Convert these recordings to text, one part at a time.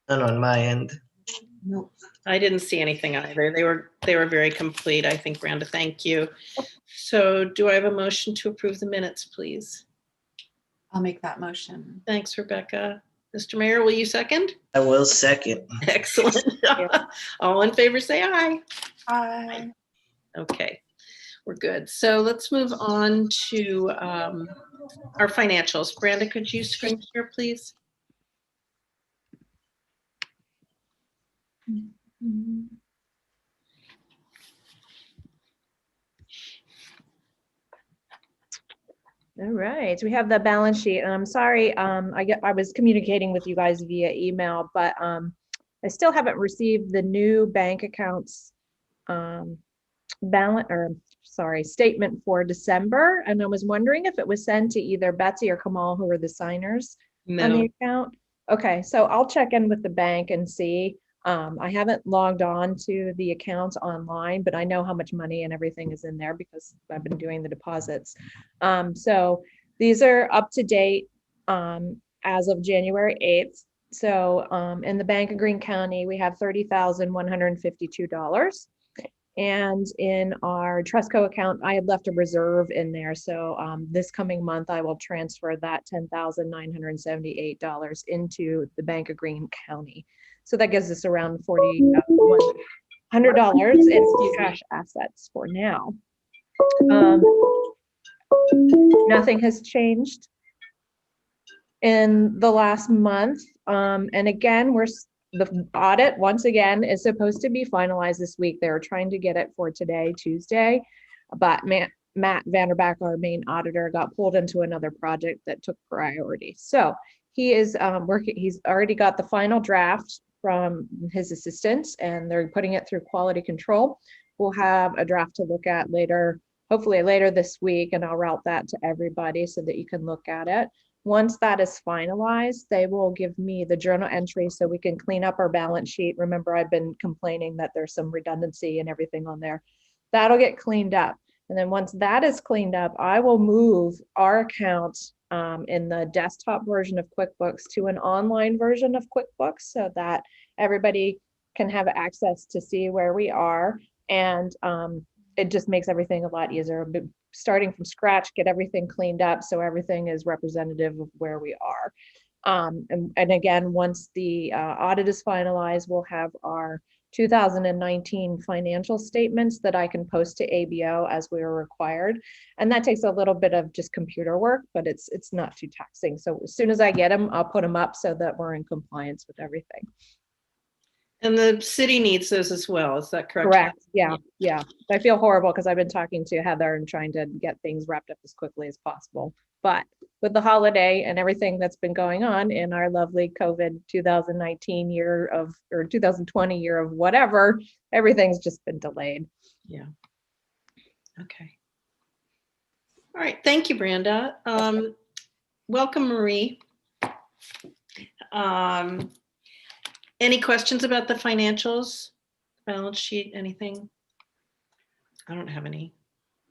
None on my end. Nope. I didn't see anything either. They were very complete. I think, Brenda, thank you. So do I have a motion to approve the minutes, please? I'll make that motion. Thanks, Rebecca. Mr. Mayor, will you second? I will second. Excellent. All in favor, say aye. Aye. Okay, we're good. So let's move on to our financials. Brenda, could you screen share, please? All right, we have the balance sheet, and I'm sorry, I was communicating with you guys via email, but I still haven't received the new bank accounts statement for December, and I was wondering if it was sent to either Betsy or Kamal, who are the signers on the No. account. Okay, so I'll check in with the bank and see. I haven't logged on to the accounts online, but I know how much money and everything is in there because I've been doing the deposits. So these are up to date as of January 8th. So in the Bank of Greene County, we have $30,152. And in our Trustco account, I had left a reserve in there. So this coming month, I will transfer that $10,978 into the Bank of Greene County. So that gives us around $4,100 in cash assets for now. Nothing has changed in the last month. And again, the audit, once again, is supposed to be finalized this week. They're trying to get it for today, Tuesday, but Matt Vanderback, our main auditor, got pulled into another project that took priority. So he is working, he's already got the final draft from his assistants, and they're putting it through quality control. We'll have a draft to look at later, hopefully later this week, and I'll route that to everybody so that you can look at it. Once that is finalized, they will give me the journal entry so we can clean up our balance sheet. Remember, I've been complaining that there's some redundancy and everything on there. That'll get cleaned up. And then once that is cleaned up, I will move our account in the desktop version of QuickBooks to an online version of QuickBooks so that everybody can have access to see where we are. And it just makes everything a lot easier. Starting from scratch, get everything cleaned up so everything is representative of where we are. And again, once the audit is finalized, we'll have our 2019 financial statements that I can post to ABO as we are required. And that takes a little bit of just computer work, but it's not too taxing. So as soon as I get them, I'll put them up so that we're in compliance with everything. And the city needs those as well, is that correct? Correct, yeah. I feel horrible because I've been talking to Heather and trying to get things wrapped up as quickly as possible. But with the holiday and everything that's been going on in our lovely COVID 2019 year of, or 2020 year of whatever, everything's just been delayed. Yeah. Okay. All right, thank you, Brenda. Welcome, Marie. Any questions about the financials, balance sheet, anything? I don't have any.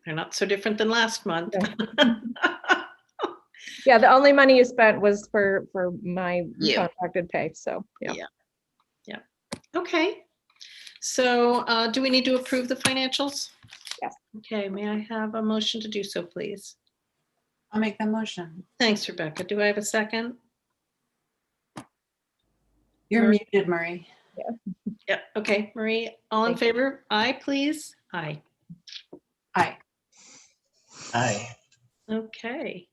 They're not so different than last month. Yeah, the only money you spent was for my contracted pay, so yeah. Okay, so do we need to approve the financials? Yes. Okay, may I have a motion to do so, please? I'll make that motion. Thanks, Rebecca. Do I have a second? You're Marie? muted, Marie. Yeah, okay, Marie, all in favor? Aye, please. Aye. Aye. Aye. Okay.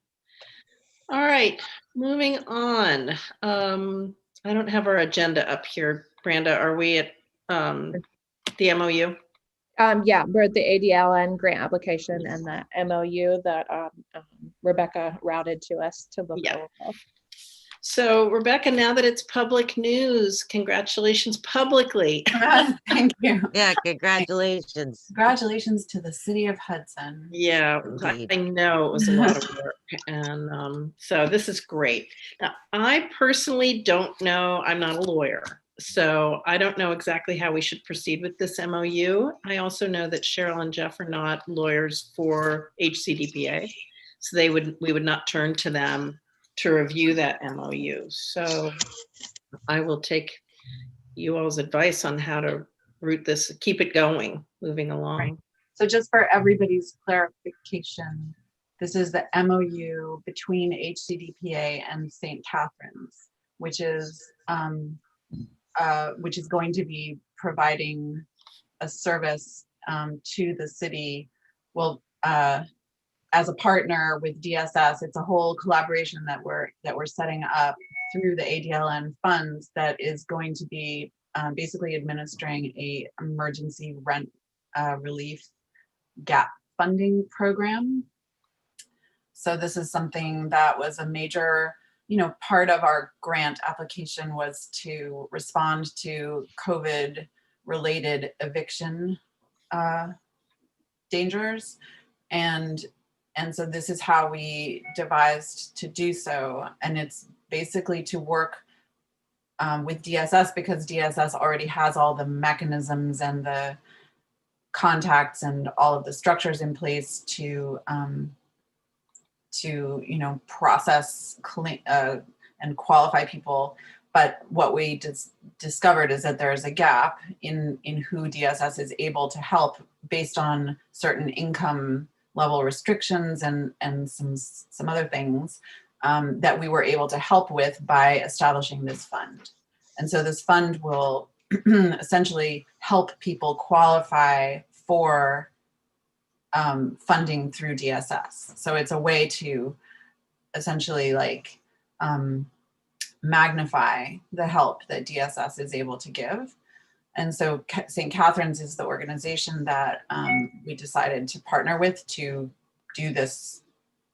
All right, moving on. I don't have our agenda up here. Brenda, are we at the MOU? Yeah, we're at the ADLN grant application and the MOU that Rebecca routed to us to look over. So Rebecca, now that it's public news, congratulations publicly. Thank you. Yeah, congratulations. Congratulations to the city of Hudson. Yeah, I know it was a lot of work. And so this is great. Now, I personally don't know, I'm not a lawyer, so I don't know exactly how we should proceed with this MOU. I also know that Cheryl and Jeff are not lawyers for HCDPA, so we would not turn to them to review that MOU. So I will take you all's advice on how to route this, keep it going, moving along. So just for everybody's clarification, this is the MOU between HCDPA and St. Catherine's, which is going to be providing a service to the city. Well, as a partner with DSS, it's a whole collaboration that we're setting up through the ADLN funds that is going to be basically administering a emergency rent relief gap funding program. So this is something that was a major, part of our grant application was to respond to COVID related eviction dangers. And so this is how we devised to do so. And it's basically to work with DSS, because DSS already has all the mechanisms and the contacts and all of the structures in place to process and qualify people. But what we discovered is that there's a gap in who DSS is able to help based on certain income level restrictions and some other things that we were able to help with by establishing this fund. And so this fund will essentially help people qualify for funding through DSS. So it's a way to essentially magnify the help that DSS is able to give. And so St. Catherine's is the organization that we decided to partner with to do this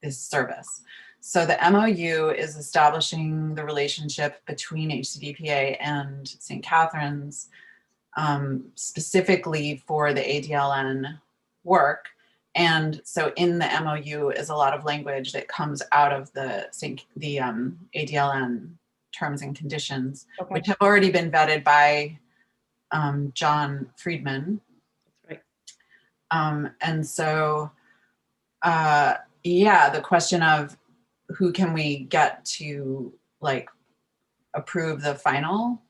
service. So the MOU is establishing the relationship between HCDPA and St. Catherine's specifically for the ADLN work. And so in the MOU is a lot of language that comes out of the ADLN terms and conditions, Okay. Mm-hmm. which have already been vetted by John Friedman. Right. And so, the question of who can we get to approve the final?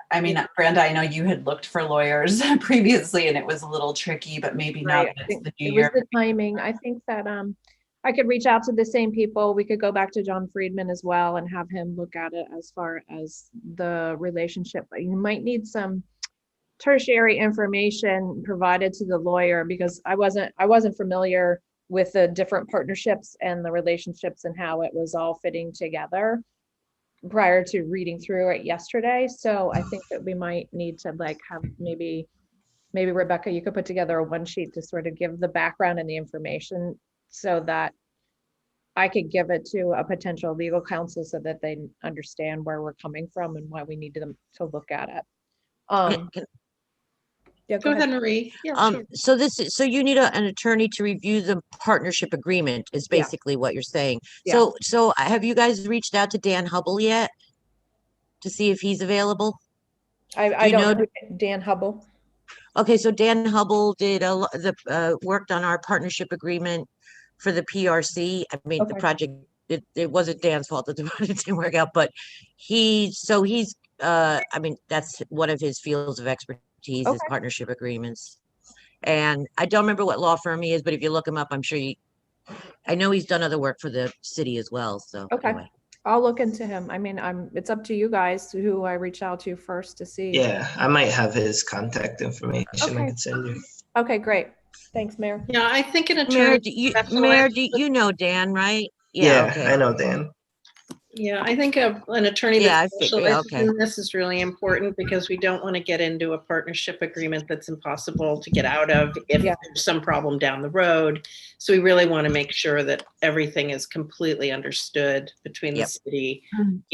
I mean, Brenda, I know you had looked for lawyers previously and it was a little tricky, but maybe now Right. that I it's think the new it was year. the timing. I think that I could reach out to the same people. We could go back to John Friedman as well and have him look at it as far as the relationship. But you might need some tertiary information provided to the lawyer, because I wasn't familiar with the different partnerships and the relationships and how it was all fitting together prior to reading through it yesterday. So I think that we might need to have maybe Rebecca, you could put together a one sheet to sort of give the background and the information so that I could give it to a potential legal counsel so that they understand where we're coming from and why we need them to look at it. Yeah, Go ahead, Marie. Yeah, sure. So you need an attorney to review the partnership agreement is Yeah. basically what you're saying. Yeah. So have you guys reached out to Dan Hubble yet to see if he's available? I you don't know- know Dan Hubble. Okay, so Dan Hubble did worked on our partnership agreement for the PRC. I mean, the Okay. project, it wasn't Dan's fault that the project didn't work out, but he's I mean, that's one of his fields of expertise is Okay. partnership agreements. And I don't remember what law firm he is, but if you look him up, I'm sure I know he's done other work for the city as well, so Okay. anyway. I'll look into him. I mean, it's up to you guys who I reach out to first to see. Yeah, I might have his contact information I Okay. can send you. Okay, great. Thanks, Mayor. Yeah, I think an Mayor, attorney. Mayor, you know Dan, right? Yeah, Okay. I know Dan. Yeah, I think an attorney Yeah, that I figure, yeah, specializes okay. in this is really important, because we don't want to get into a partnership agreement that's impossible to get out of if Yeah. there's some problem down the road. So we really want to make sure that everything is completely understood between the Yep. city,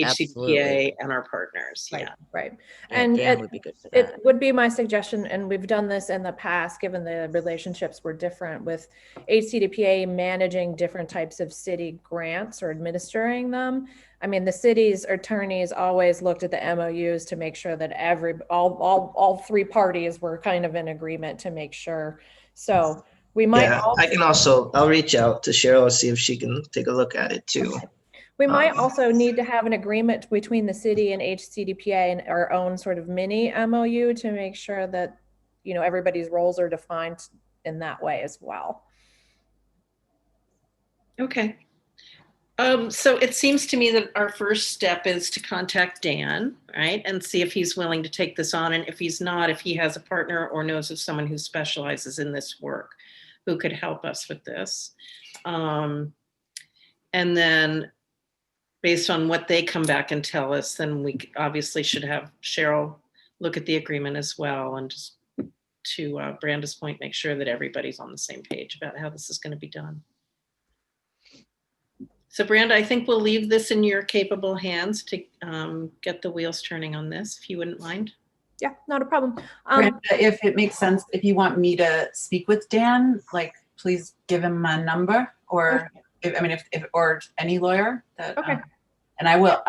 Absolutely. HCDPA, and our partners. Right, Yeah. right. Yeah, And Dan would be good for it that. would be my suggestion, and we've done this in the past, given the relationships were different with HCDPA managing different types of city grants or administering them. I mean, the city's attorneys always looked at the MOUs to make sure that all three parties were kind of in agreement to make sure. So we might Yeah, also. I'll reach out to Cheryl, see if she can take a look at it too. We might Um, also need to have an agreement between the city and HCDPA and our own sort of mini MOU to make sure that, you know, everybody's roles are defined in that way as well. Okay. So it seems to me that our first step is to contact Dan, right? And see if he's willing to take this on. And if he's not, if he has a partner or knows of someone who specializes in this work who could help us with this. And then based on what they come back and tell us, then we obviously should have Cheryl look at the agreement as well, and just to Branda's point, make sure that everybody's on the same page about how this is going to be done. So Branda, I think we'll leave this in your capable hands to get the wheels turning on this, if you wouldn't mind. Yeah, not a problem. Brenda, if it makes sense, if you want me to speak with Dan, like, please give him my number, or if or any lawyer that, Okay. and I will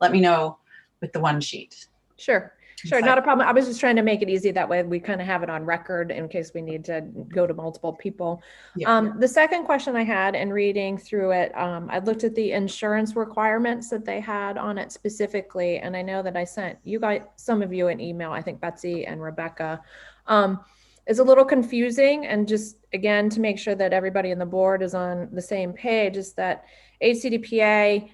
let me know with the one sheet. Sure, not a problem. I was just trying to make it easy. That way we kind of have it on record in case we need to go to multiple people. Yeah. The second question I had in reading through it, I looked at the insurance requirements that they had on it specifically. And I know that I sent you guys, some of you, an email, I think Betsy and Rebecca. It's a little confusing, and just again, to make sure that everybody in the board is on the same page, is that HCDPA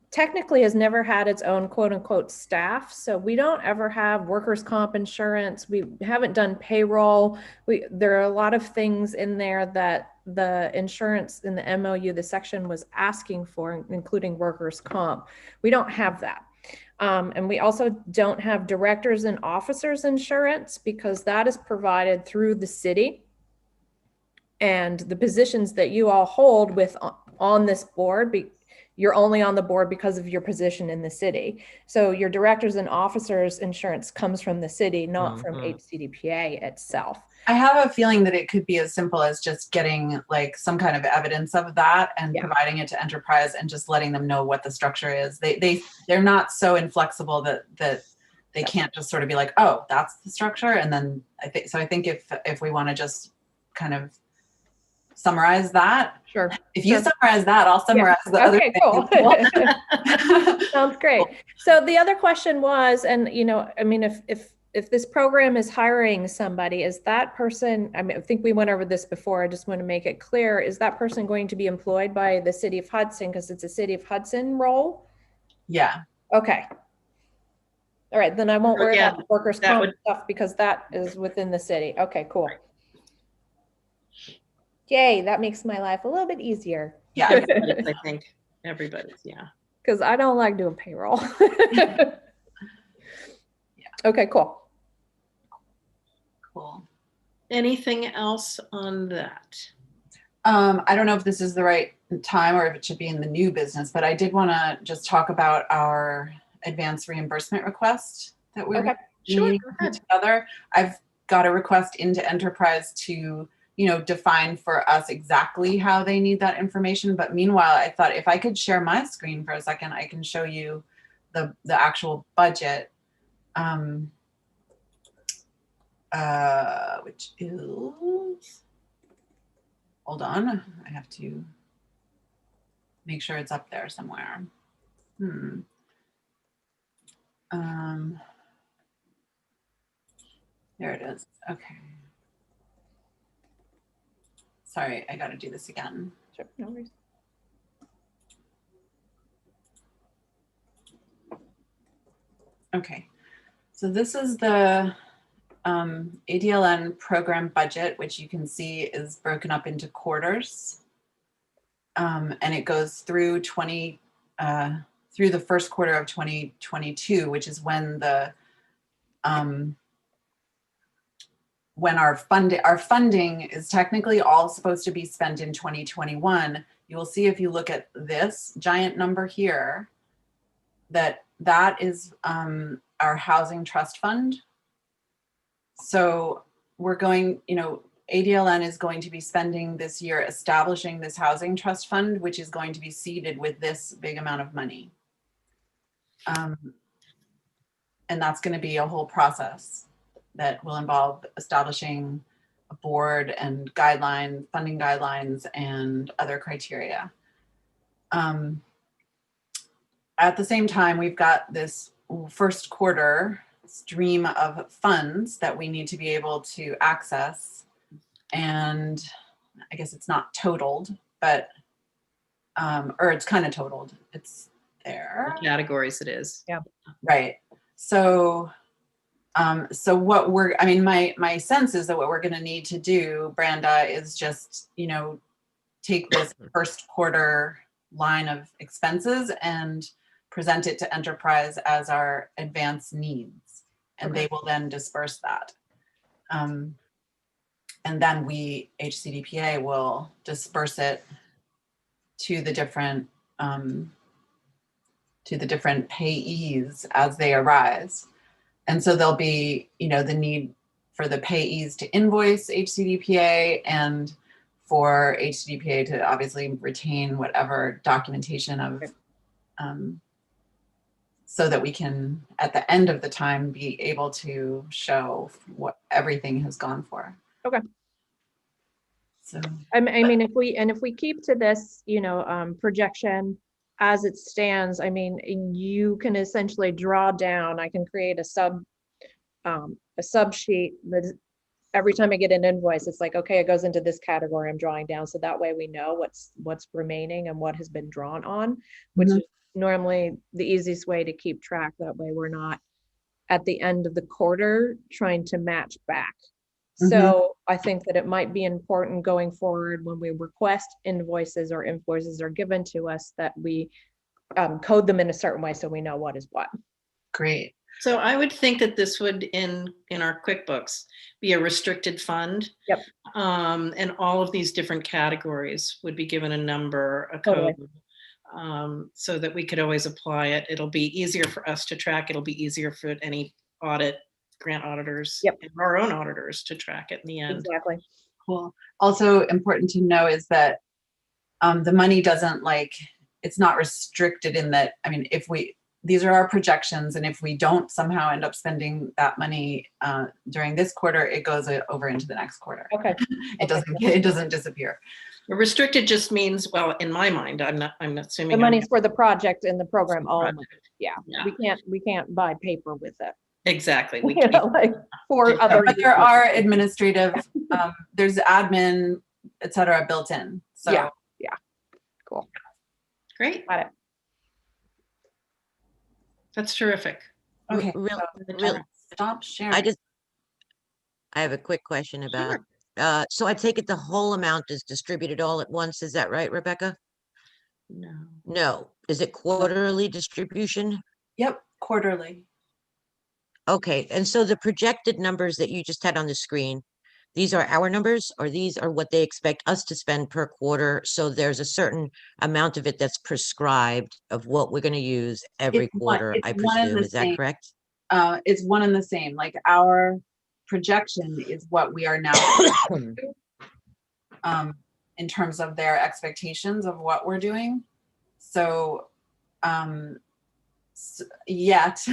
technically has never had its own quote unquote staff. So we don't ever have workers' comp insurance. We haven't done payroll. There are a lot of things in there that the insurance in the MOU, the section was asking for, including workers' comp. We don't have that. And we also don't have directors and officers insurance, because that is provided through the city. And the positions that you all hold with on this board, you're only on the board because of your position in the city. So your directors and officers insurance comes from the city, not from HCDPA itself. I have a feeling that it could be as simple as just getting like some kind of evidence of that and providing it to Enterprise and just letting them know what the structure is. They're not so inflexible that they can't just sort of be like, oh, that's the structure. And then I think if we want to just kind of summarize that. Sure. If you summarize that, I'll summarize the other things. Cool. Sounds great. So the other question was, and you know, I mean, if this program is hiring somebody, is that person, I mean, I think we went over this before, I just want to make it clear, is that person going to be employed by the city of Hudson because it's a city of Hudson role? Yeah. Okay. All right, then I won't worry about the workers' comp stuff because that is within the city. Okay, cool. Yay, that makes my life a little bit easier. Yeah. I think everybody's, yeah. Because I don't like doing payroll. Okay, cool. Cool. Anything else on that? I don't know if this is the right time or if it should be in the new business, but I did want to just talk about our advanced reimbursement request that we're meeting together. I've got a request into Enterprise to, you know, define for us exactly how they need that information. But meanwhile, I thought if I could share my screen for a second, I can show you the actual budget. Which is, hold on, I have to make sure it's up there somewhere. There it is. Okay. Sorry, I got to do this again. Sure, no worries. Okay, so this is the ADLN program budget, which you can see is broken up into quarters. And it goes through through the first quarter of 2022, which is when the when our funding is technically all supposed to be spent in 2021. You will see if you look at this giant number here, that is our housing trust fund. So we're going, you know, ADLN is going to be spending this year establishing this housing trust fund, which is going to be seeded with this big amount of money. And that's going to be a whole process that will involve establishing a board and funding guidelines and other criteria. at the same time, we've got this first quarter stream of funds that we need to be able to access. And I guess it's not totaled, but, or it's kind of totaled. It's there. Categories it is. Right. So, so what I mean, my sense is that what we're going to need to do, Branda, is just, you know, take this first quarter line of expenses and present it to enterprise as our advance needs, and they will then disperse that. And then we, HCDPA, will disperse it to the different payees as they arise. And so there'll be, you know, the need for the payees to invoice HCDPA and for HCDPA to obviously retain whatever documentation of, so that we can, at the end of the time, be able to show what everything has gone for. Okay. So, I mean, if we keep to this, you know, projection as it stands, I mean, you can essentially draw down, I can create a sub sheet that every time I get an invoice, it's like, okay, it goes into this category I'm drawing down. So that way we know what's remaining and what has been drawn on, which is normally the easiest way to keep track. That way we're not at the end of the quarter trying to match back. So I think that it might be important going forward when we request invoices or invoices are given to us that we code them in a certain way so we know what is what. great. So I would think that this would, in our QuickBooks, be a restricted fund. Yep. And all of these different categories would be given a number, a code, so that we could always apply it. It'll be easier for us to track. It'll be easier for any grant auditors, and our own auditors to track it in the end. Exactly. Cool. Also important to know is that the money doesn't, like, it's not restricted in that, I mean, these are our projections, and if we don't somehow end up spending that money during this quarter, it goes over into the next quarter. Okay. It doesn't disappear. Restricted just means, well, in my mind, I'm assuming The money's for the project and the program only. Project. Yeah. Yeah. We can't buy paper with it. Exactly. We You can't. know, like for other. But there are administrative, there's admin, et cetera, built in. So Yeah. Cool. Great. Got it. That's terrific. okay. Stop sharing. I have a quick question about, so I take it the whole amount is distributed all at once. Is that right, Rebecca? No. No. Is it quarterly distribution? Yep, quarterly. Okay, and so the projected numbers that you just had on the screen, these are our numbers, or these are what they expect us to spend per quarter? So there's a certain amount of it that's prescribed of what we're going to use every quarter, I presume. Is that correct? It's one and the same. Like, our projection is what we are now in terms of their expectations of what we're doing. So yet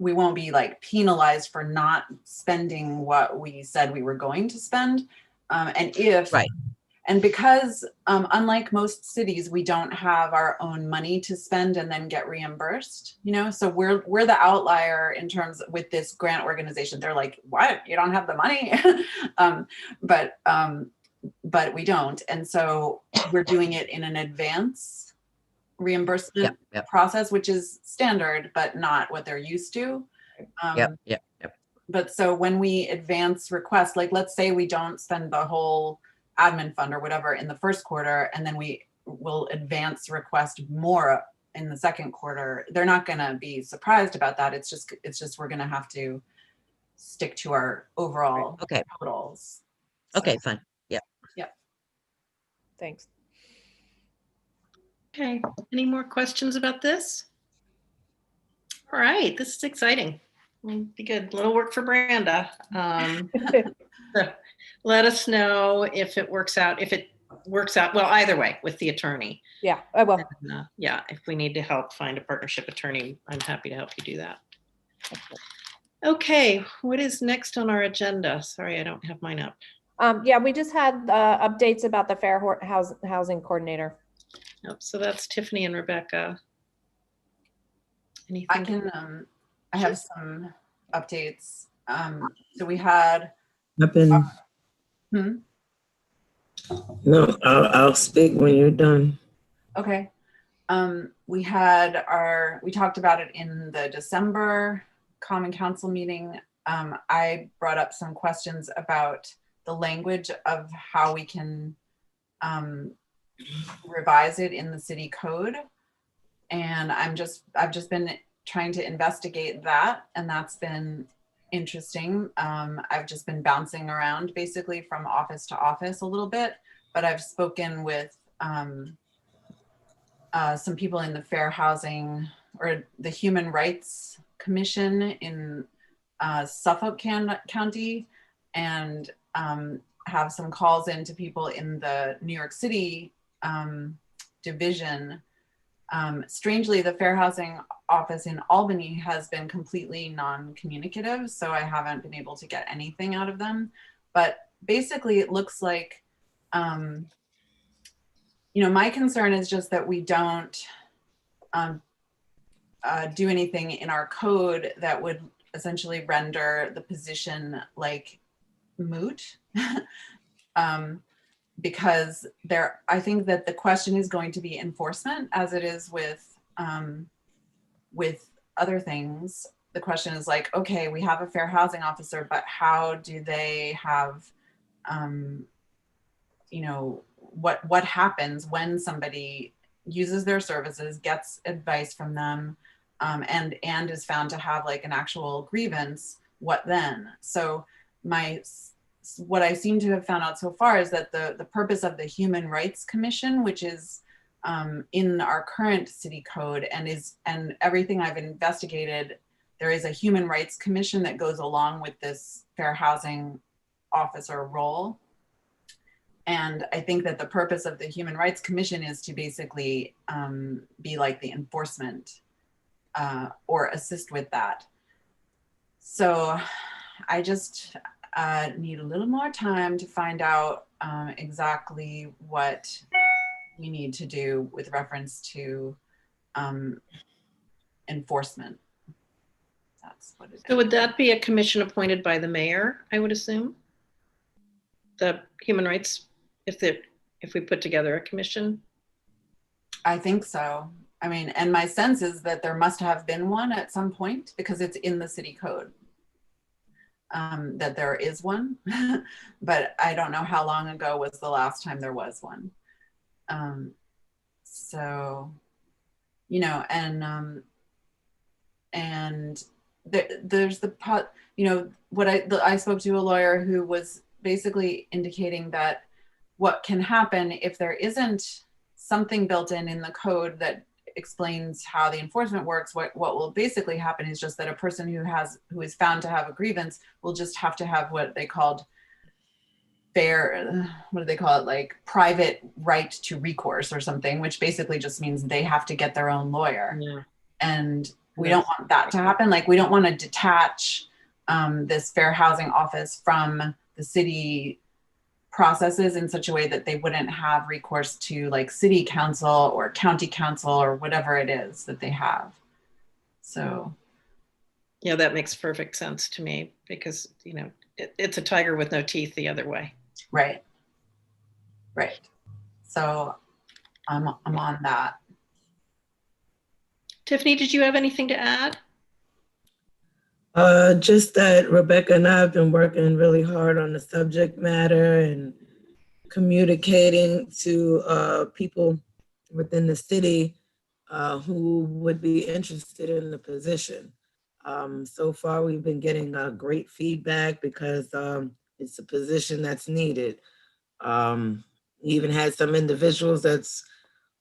we won't be like penalized for not spending what we said we were going to spend. And because unlike most cities, we don't have our own money to spend and then get reimbursed, you know, so we're the outlier in terms with this grant organization. They're like, what? You don't have the money? But we don't. And so we're doing it in an advance reimbursement process, which is standard, but not what they're used to. But so when we advance request, like, let's say we don't spend the whole admin fund or whatever in the first quarter, and then we will advance request more in the second quarter, they're not going to be surprised about that. It's just we're going to have to stick to our overall totals. Okay, fine. Thanks. Okay. Any more questions about this? All right. This is exciting. Be good. Little work for Branda. So let us know if it works out. If it works out well, either way, with the attorney. Yeah, I will. And, if we need to help find a partnership attorney, I'm happy to help you do that. Okay, what is next on our agenda? Sorry, I don't have mine up. Yeah, we just had updates about the Fair Housing Coordinator. Yep, so that's Tiffany and Rebecca. I Anything? can, I have some updates. So we had, I've been, hmm, no, I'll speak when you're done. okay. We talked about it in the December Common Council meeting. I brought up some questions about the language of how we can revise it in the city code. And I've just been trying to investigate that, and that's been interesting. I've just been bouncing around basically from office to office a little bit, but I've spoken with some people in the Fair Housing or the Human Rights Commission in Suffolk County, and have some calls in to people in the New York City division. Strangely, the Fair Housing office in Albany has been completely non-communicative, so I haven't been able to get anything out of them. But basically, it looks like, my concern is just that we don't do anything in our code that would essentially render the position like moot. Because I think that the question is going to be enforcement, as it is with other things. The question is like, okay, we have a fair housing officer, but how do they have, what happens when somebody uses their services, gets advice from them, and is found to have like an actual grievance? What then? So what I seem to have found out so far is that the purpose of the Human Rights Commission, which is in our current city code and everything I've investigated, there is a Human Rights Commission that goes along with this fair housing officer role. And I think that the purpose of the Human Rights Commission is to basically be like the enforcement or assist with that. So I just need a little more time to find out exactly what we need to do with reference to enforcement. That's what it is. So would that be a commission appointed by the mayor, I would assume? The human rights, if we put together a commission? I think so. I mean, and my sense is that there must have been one at some point because it's in the city code. That there is one, but I don't know how long ago was the last time there was one. So, and there's the pot, I spoke to a lawyer who was basically indicating that what can happen if there isn't something built in the code that explains how the enforcement works, what will basically happen is just that a person who is found to have a grievance will just have to have what they called like private right to recourse or something, which basically just means they have to get their own lawyer. Yeah. And we don't want that to happen. Like, we don't want to detach this fair housing office from the city processes in such a way that they wouldn't have recourse to like city council or county council or whatever it is that they have. So yeah, that makes perfect sense to me because it's a tiger with no teeth the other way. Right. So I'm on that. Tiffany, did you have anything to add? Just that Rebecca and I have been working really hard on the subject matter and communicating to people within the city who would be interested in the position. So far, we've been getting great feedback because it's a position that's needed. We even had some individuals that's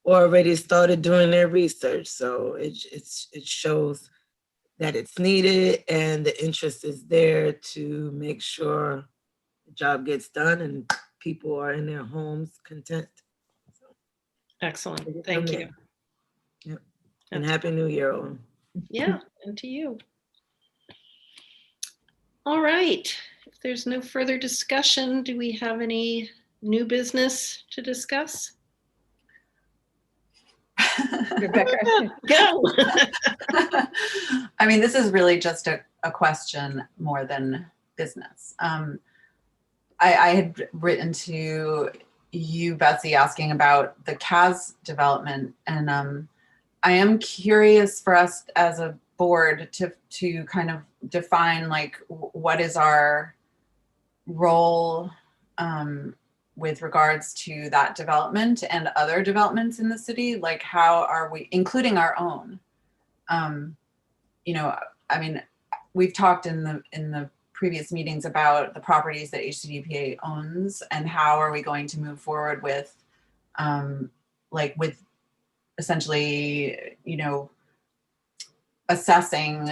already started doing their research, so it shows that it's needed and the interest is there to make sure the job gets done and people are in their homes content. So, excellent. Thank you. Yep. And Happy New Year, all. Yeah, and to you. All right. If there's no further discussion, do we have any new business to discuss? Rebecca. Go. I mean, this is really just a question more than business. I had written to you, Betsy, asking about the CAS development, and I am curious for us as a board to kind of define like what is our role with regards to that development and other developments in the city. Like, how are we, including our own? You know, I mean, we've talked in the previous meetings about the properties that HCDPA owns and how are we going to move forward with, like with essentially, you know, assessing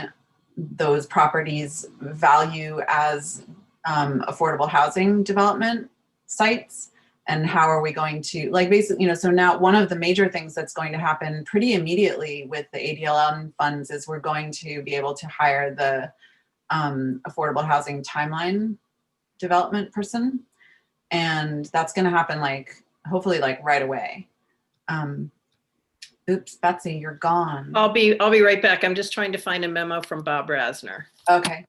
those properties' value as affordable housing development sites, and how are we going to, like, basically, you know, so now one of the major things that's going to happen pretty immediately with the ADLM funds is we're going to be able to hire the affordable housing timeline development person, and that's going to happen like hopefully like right away. Oops, Betsy, you're gone. I'll be right back. I'm just trying to find a memo from Bob Rasner. Okay.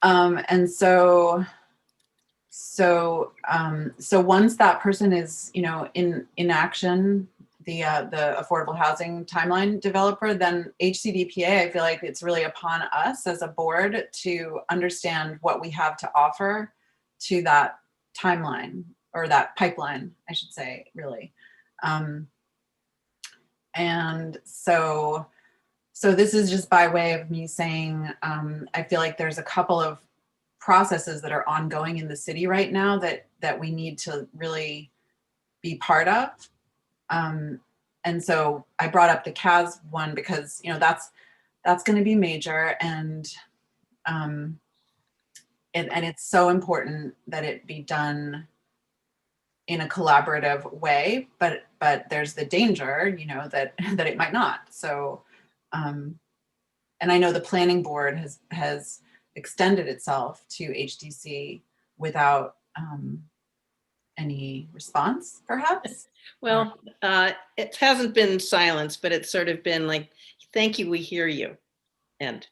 And so once that person is, you know, in action, the affordable housing timeline developer, then HCDPA, I feel like it's really upon us as a board to understand what we have to offer to that timeline, or that pipeline, I should say, really. And so this is just by way of me saying, I feel like there's a couple of processes that are ongoing in the city right now that we need to really be part of. And so I brought up the CAS one because, you know, that's going to be major, and it's so important that it be done in a collaborative way, but there's the danger, you know, that it might not. So, and I know the planning board has extended itself to HDC without any response, perhaps. Well, it hasn't been silence, but it's sort of been like, thank you, we hear you. And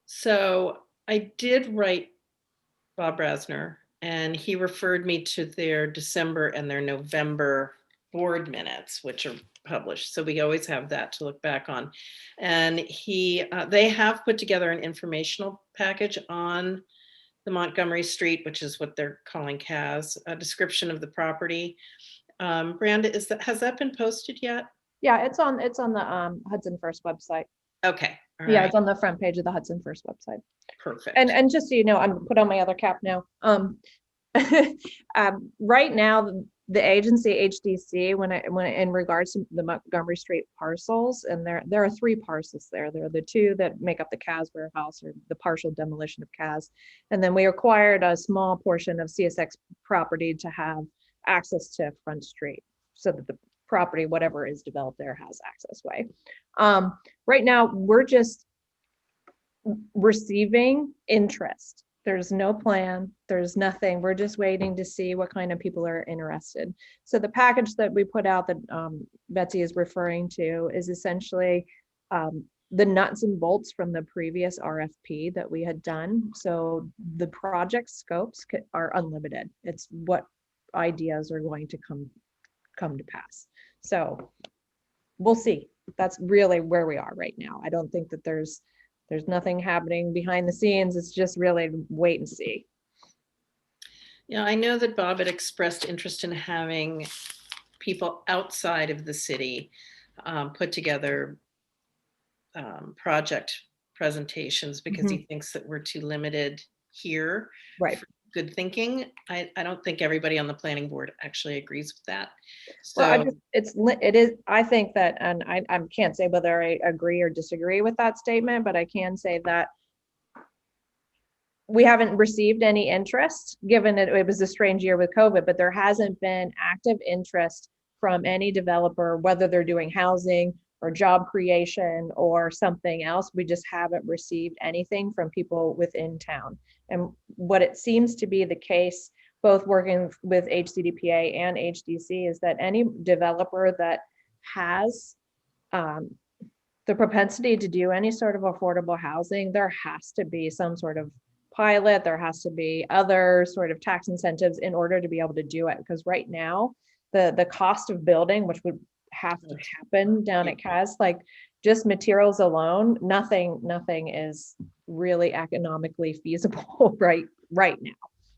so I did write Bob Rasner, and he referred me to their December and their November board minutes, which are published. So we always have that to look back on. And they have put together an informational package on the Montgomery Street, which is what they're calling CAS, a description of the property. Branda, has that been posted yet? Yeah, it's on the Hudson First website. Okay. All Yeah, right. it's on the front page of the Hudson First website. Perfect. And just so you know, I'm put on my other cap now. Right now, the agency HDC, when in regards to the Montgomery Street parcels, and there are 3 parcels there. There are the 2 that make up the CAS warehouse, or the partial demolition of CAS, and then we acquired a small portion of CSX property to have access to Front Street, so that the property, whatever is developed there, has access way. Right now, we're just receiving interest. There's no plan, there's nothing. We're just waiting to see what kind of people are interested. So the package that we put out that Betsy is referring to is essentially the nuts and bolts from the previous RFP that we had done. So the project scopes are unlimited. It's what ideas are going to come to pass. So we'll see. That's really where we are right now. I don't think that there's nothing happening behind the scenes. It's just really wait and see. Yeah, I know that Bob had expressed interest in having people outside of the city put together project presentations, because he thinks that we're too limited here. Right. For good thinking. I don't think everybody on the planning board actually agrees with that. So Well, I think that, and I can't say whether I agree or disagree with that statement, but I can say that we haven't received any interest, given it was a strange year with COVID, but there hasn't been active interest from any developer, whether they're doing housing or job creation or something else. We just haven't received anything from people within town. And what it seems to be the case both working with HCDPA and HDC, is that any developer that has the propensity to do any sort of affordable housing, there has to be some sort of pilot, there has to be other sort of tax incentives in order to be able to do it. Because right now, the cost of building, which would have to happen down at CAS, like just materials alone, nothing is really economically feasible right now.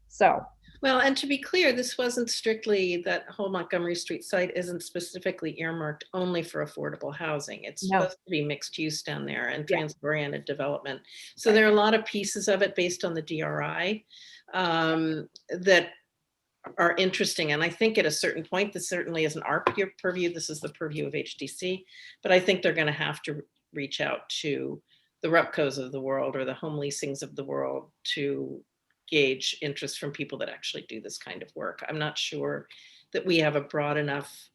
So. Well, and to be clear, this wasn't strictly, that whole Montgomery Street site isn't specifically earmarked only for affordable housing. It's No. supposed to be mixed use down there and Yeah. transit-oriented development. So there are a lot of pieces of it based on the DRI that are interesting. And I think at a certain point, this certainly isn't our purview, this is the purview of HDC, but I think they're going to have to reach out to the Repcos of the world or the home leasings of the world to gauge interest from people that actually do this kind of work. I'm not sure that we have a broad enough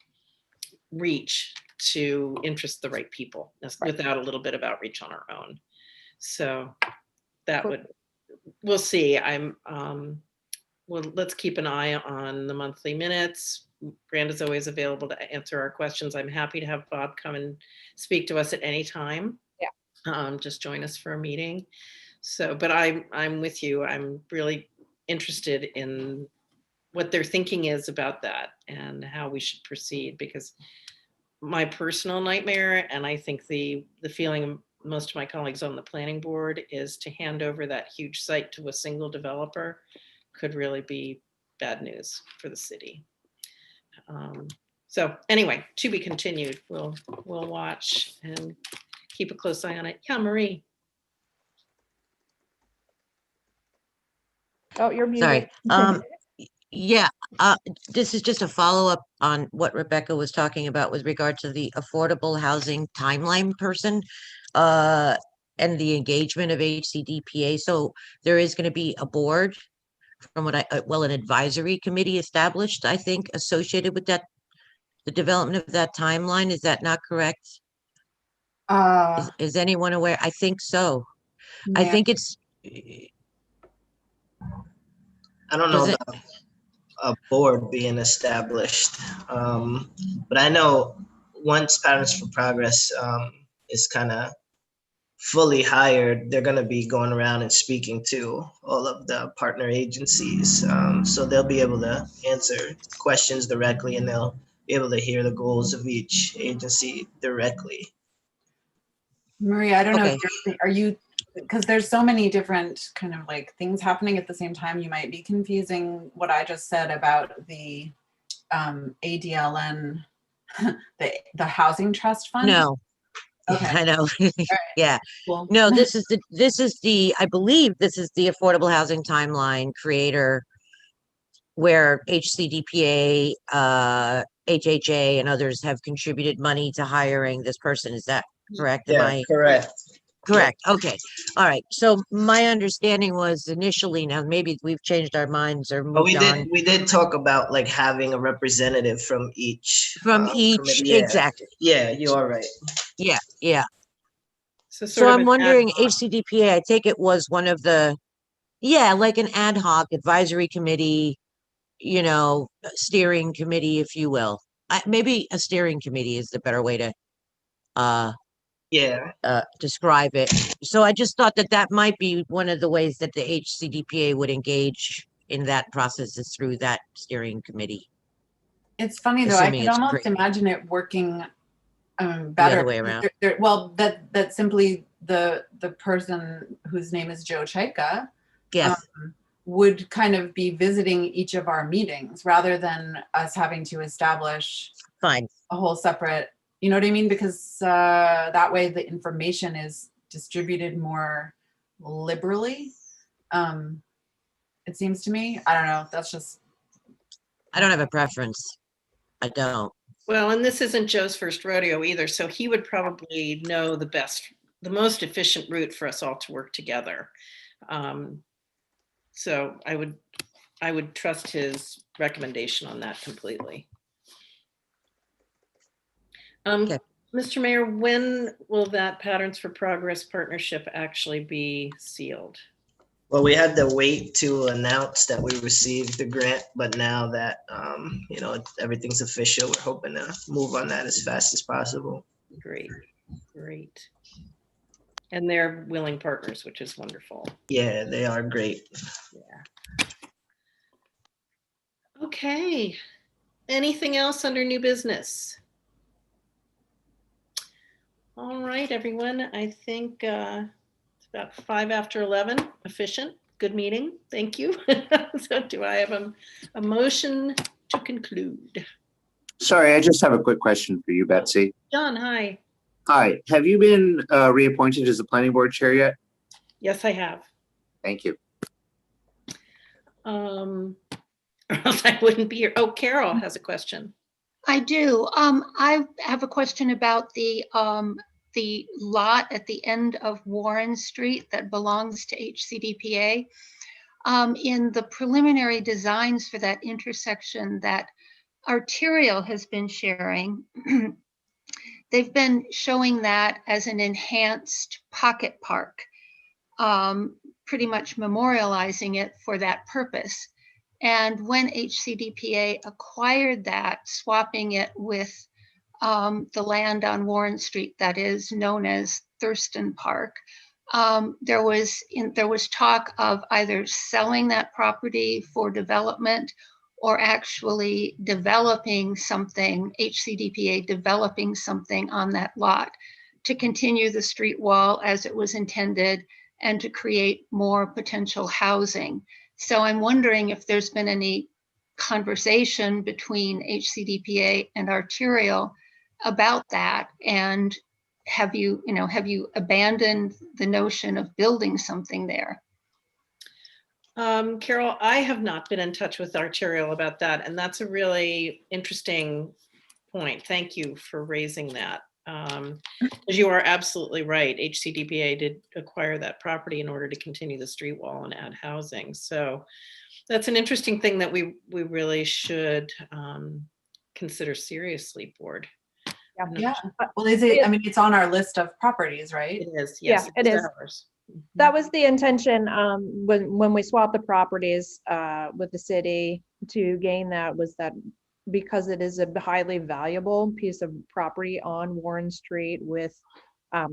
reach to interest the right people without a little bit of outreach on our own. So that we'll see. Well, let's keep an eye on the monthly minutes. Branda's always available to answer our questions. I'm happy to have Bob come and speak to us at any time. Yeah. Just join us for a meeting. So, but I'm with you. I'm really interested in what their thinking is about that and how we should proceed, because my personal nightmare, and I think the feeling of most of my colleagues on the planning board, is to hand over that huge site to a single developer could really be bad news for the city. So anyway, to be continued. We'll watch and keep a close eye on it. Yeah, Marie. Oh, you're muted. Sorry. Yeah, this is just a follow-up on what Rebecca was talking about with regard to the affordable housing timeline person and the engagement of HCDPA. So there is going to be a board from what an advisory committee established, I think, associated with that, the development of that timeline. Is that not correct? Is anyone aware? I think so. I think it's. I don't know about a board being established, but I know once Patterns for Progress is kind of fully hired, they're going to be going around and speaking to all of the partner agencies. So they'll be able to answer questions directly, and they'll be able to hear the goals of each agency directly. Maria, I don't know, Okay. are you, because there's so many different kind of like things happening at the same time, you might be confusing what I just said about the ADLN, the Housing Trust Fund? No. Okay. I know. Yeah. Cool. No, this is the, I believe this is the Affordable Housing Timeline creator, where HCDPA, HHA, and others have contributed money to hiring this person. Is that correct? Am I correct. correct? Okay. All right. So my understanding was initially, now maybe we've changed our minds or But moved on. we did talk about like having a representative from each. From each, committee. Yeah. exactly. Yeah, you are right. Yeah, yeah. So So I'm wondering, HCDPA, I take it was one of the, like an ad hoc advisory committee, steering committee, if you will. Maybe a steering committee is the better way to describe it. So I just thought that might be one of the ways that the HCDPA would engage in that process, is through that steering committee. It's funny though, I could almost imagine it working better. The other way around. Well, that simply the person whose name is Joe Chaika, yes, would kind of be visiting each of our meetings rather than us having to establish a whole separate, you know what I mean? Because that way the information is distributed more liberally. It seems to me. I don't know. That's just. I don't have a preference. I don't. Well, and this isn't Joe's first rodeo either, so he would probably know the most efficient route for us all to work together. So I would trust his recommendation on that completely. Okay. Mr. Mayor, when will that Patterns for Progress partnership actually be sealed? Well, we had to wait to announce that we received the grant, but now that, everything's official, we're hoping to move on that as fast as possible. Great, great. And they're willing partners, which is wonderful. Yeah, they are great. Yeah. Okay. Anything else under new business? All right, everyone. I think it's about 5 after 11. Efficient. Good meeting. Thank you. So do I have a motion to conclude? Sorry, I just have a quick question for you, Betsy. John, hi. Hi, have you been reappointed as the planning board chair yet? Yes, I have. Thank you. Or else I wouldn't be here. Oh, Carol has a question. I do. I have a question about the lot at the end of Warren Street that belongs to HCDPA. In the preliminary designs for that intersection that Arterial has been sharing, they've been showing that as an enhanced pocket park, pretty much memorializing it for that purpose. And when HCDPA acquired that, swapping it with the land on Warren Street that is known as Thurston Park, there was talk of either selling that property for development or actually developing something, HCDPA developing something on that lot to continue the street wall as it was intended and to create more potential housing. So I'm wondering if there's been any conversation between HCDPA and Arterial about that, and have you abandoned the notion of building something there? Carol, I have not been in touch with Arterial about that, and that's a really interesting point. Thank you for raising that. Because you are absolutely right. HCDPA did acquire that property in order to continue the street wall and add housing. So that's an interesting thing that we really should consider seriously, board. Yeah. Well, is it, I mean, it's on our list of properties, right? It is, yes. Yeah, it is. Ours. That was the intention, when we swapped the properties, with the city to gain that, was that because it is a highly valuable piece of property on Warren Street with,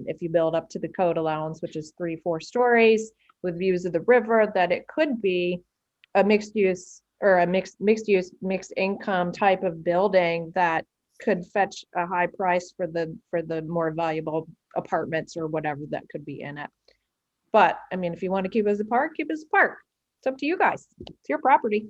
if you build up to the code allowance, which is 3-4 stories with views of the river, that it could be a mixed use or a mixed income type of building that could fetch a high price for the more valuable apartments or whatever that could be in it. But I mean, if you want to keep it as a park, keep it as a park. It's up to you guys. It's your property.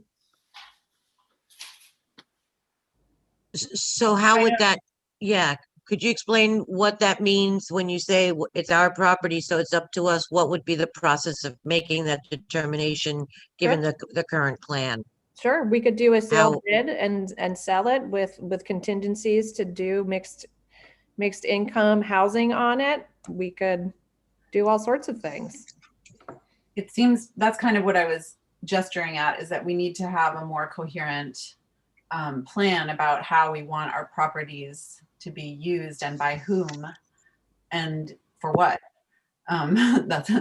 So how would that, yeah, could you explain what that means when you say it's our property, so it's up to us? What would be the process of making that determination, given the current plan? Sure, we could do a sale How- bid and sell it with contingencies to do mixed income housing on it. We could do all sorts of things. It seems that's kind of what I was gesturing at, is that we need to have a more coherent plan about how we want our properties to be used and by whom and for what. That's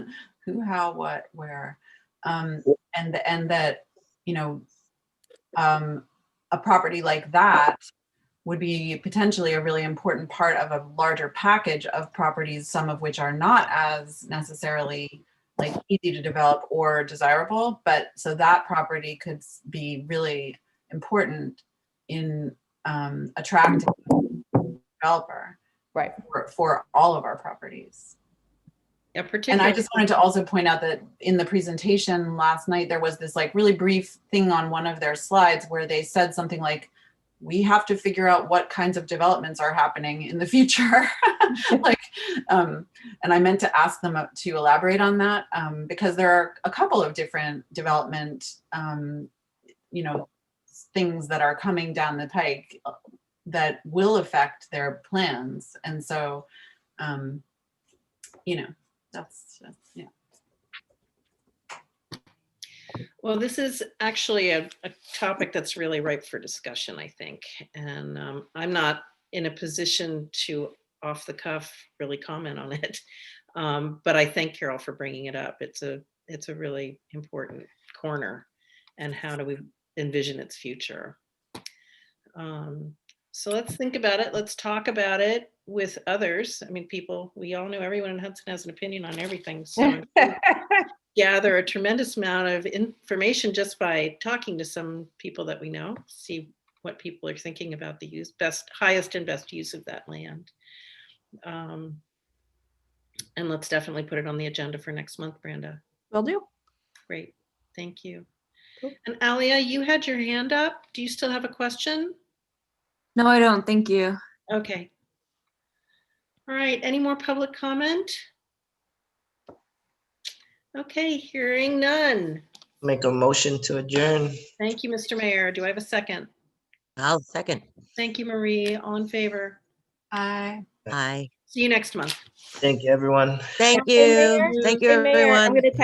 who, how, what, where. And that, a property like that would be potentially a really important part of a larger package of properties, some of which are not as necessarily like easy to develop or desirable, but so that property could be really important in attracting a developer, Right. for all of our properties. Yeah, And particularly. I just wanted to also point out that in the presentation last night, there was this like really brief thing on one of their slides where they said something like, we have to figure out what kinds of developments are happening in the future. And I meant to ask them to elaborate on that, because there are a couple of different development, things that are coming down the pike that will affect their plans. And so, that's yeah. Well, this is actually a topic that's really ripe for discussion, I think. And I'm not in a position to, off the cuff, really comment on it. But I thank Carol for bringing it up. It's a it's a really important corner. And how do we envision its future? So let's think about it. Let's talk about it with others. I mean, people, we all know everyone in Hudson has an opinion on everything. So gather a tremendous amount of information just by talking to some people that we know, see what people are thinking about the highest and best use of that land. And let's definitely put it on the agenda for next month, Brenda. Will do. Great, thank you. Cool. And Alia, you had your hand up. Do you still have a question? No, I don't. Thank you. Okay. All right, any more public comment? Okay, hearing none. Make a motion to adjourn. Thank you, Mr. Mayor. Do I have a second? I'll second. Thank you, Marie. All in favor? Aye. Aye. See you next month. Thank you, everyone. Thank Hey, you. Mayor. Thank you, Hey, Mayor, I'm everyone. gonna text